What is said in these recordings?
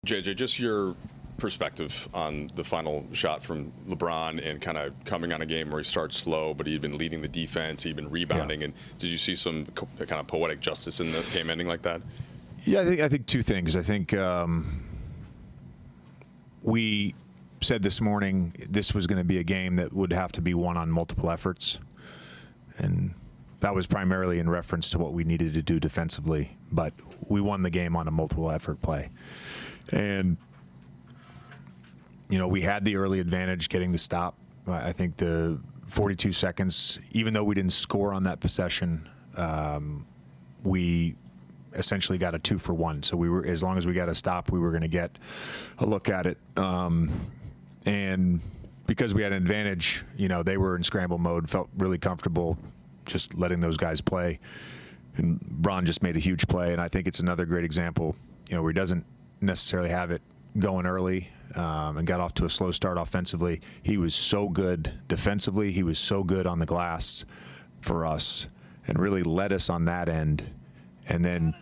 JJ, just your perspective on the final shot from LeBron and kind of coming on a game where he starts slow, but he'd been leading the defense, he'd been rebounding, and did you see some kind of poetic justice in the game ending like that? Yeah, I think two things. I think we said this morning this was going to be a game that would have to be won on multiple efforts, and that was primarily in reference to what we needed to do defensively, but we won the game on a multiple effort play. And you know, we had the early advantage getting the stop. I think the 42 seconds, even though we didn't score on that possession, we essentially got a 2-for-1. So we were, as long as we got a stop, we were going to get a look at it. And because we had an advantage, you know, they were in scramble mode, felt really comfortable just letting those guys play. And Bron just made a huge play, and I think it's another great example, you know, where he doesn't necessarily have it going early and got off to a slow start offensively. He was so good defensively. He was so good on the glass for us and really led us on that end, and then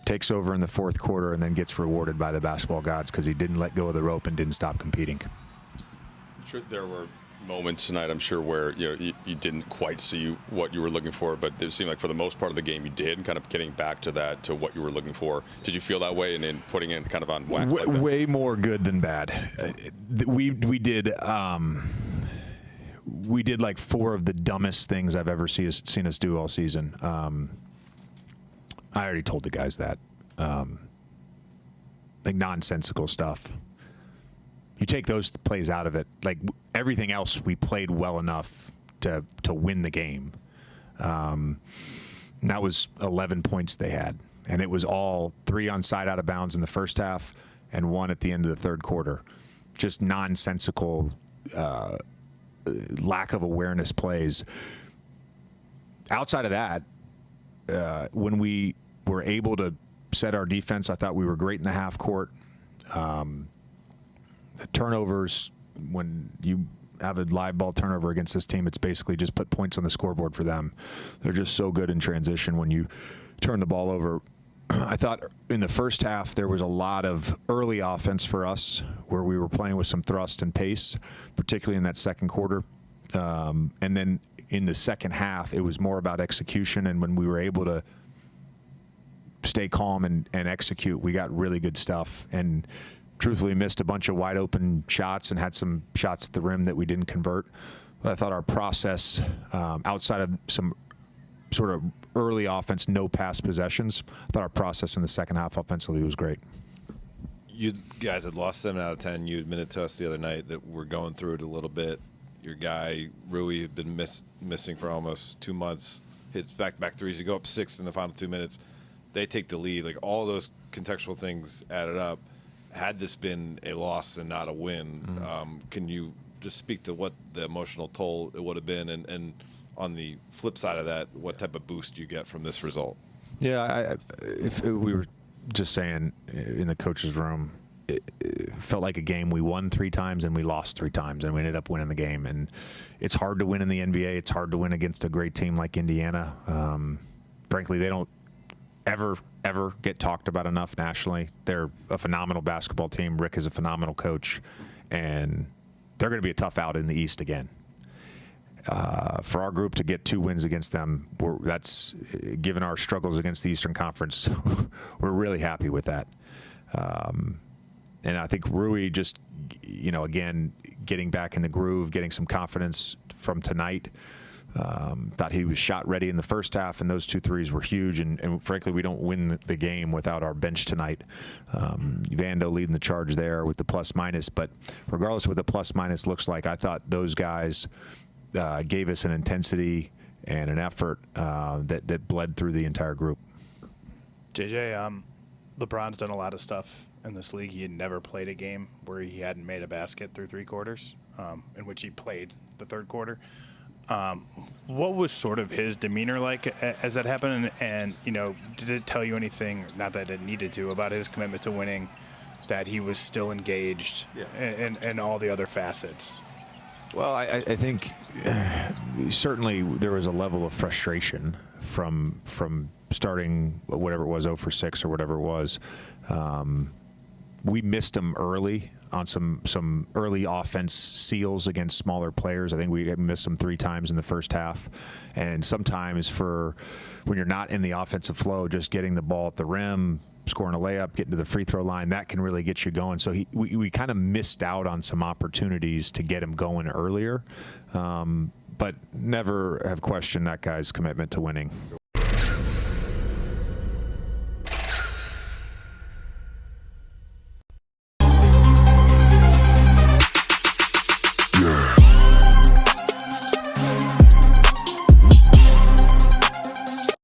takes over in the fourth quarter and then gets rewarded by the basketball gods because he didn't let go of the rope and didn't stop competing. Sure, there were moments tonight, I'm sure, where you didn't quite see what you were looking for, but it seemed like for the most part of the game you did, kind of getting back to that, to what you were looking for. Did you feel that way, and then putting it kind of on wax like that? Way more good than bad. We did like 4 of the dumbest things I've ever seen us do all season. I already told the guys that, like nonsensical stuff. You take those plays out of it, like everything else, we played well enough to win the game. That was 11 points they had, and it was all 3 onside out of bounds in the first half and 1 at the end of the third quarter. Just nonsensical, lack of awareness plays. Outside of that, when we were able to set our defense, I thought we were great in the half court. The turnovers, when you have a live ball turnover against this team, it's basically just put points on the scoreboard for them. They're just so good in transition when you turn the ball over. I thought in the first half there was a lot of early offense for us where we were playing with some thrust and pace, particularly in that second quarter. And then in the second half, it was more about execution, and when we were able to stay calm and execute, we got really good stuff. And truthfully missed a bunch of wide open shots and had some shots at the rim that we didn't convert. But I thought our process, outside of some sort of early offense, no pass possessions, I thought our process in the second half offensively was great. You guys had lost 7 out of 10. You admitted to us the other night that we're going through it a little bit. Your guy, Rui, had been missing for almost 2 months. Hits back-to-back threes. You go up 6 in the final 2 minutes. They take the lead. Like, all those contextual things added up. Had this been a loss and not a win, can you just speak to what the emotional toll it would have been, and on the flip side of that, what type of boost you get from this result? Yeah, if we were just saying in the coach's room, it felt like a game we won 3 times and we lost 3 times, and we ended up winning the game. And it's hard to win in the NBA. It's hard to win against a great team like Indiana. Frankly, they don't ever get talked about enough nationally. They're a phenomenal basketball team. Rick is a phenomenal coach, and they're going to be a tough out in the East again. For our group to get 2 wins against them, that's, given our struggles against the Eastern Conference, we're really happy with that. And I think Rui just, you know, again, getting back in the groove, getting some confidence from tonight. Thought he was shot ready in the first half, and those 2 threes were huge. And frankly, we don't win the game without our bench tonight. Vando leading the charge there with the plus-minus. But regardless of what the plus-minus looks like, I thought those guys gave us an intensity and an effort that bled through the entire group. JJ, LeBron's done a lot of stuff in this league. He had never played a game where he hadn't made a basket through 3 quarters, in which he played the third quarter. What was sort of his demeanor like as that happened? And, you know, did it tell you anything, not that it needed to, about his commitment to winning, that he was still engaged in all the other facets? Well, I think certainly there was a level of frustration from starting whatever it was, 0 for 6 or whatever it was. we missed him early on some early offense seals against smaller players. I think we missed him 3 times in the first half. And sometimes when you're not in the offensive flow, just getting the ball at the rim, scoring a layup, getting to the free throw line, that can really get you going. So we kind of missed out on some opportunities to get him going earlier, but never have questioned that guy's commitment to winning.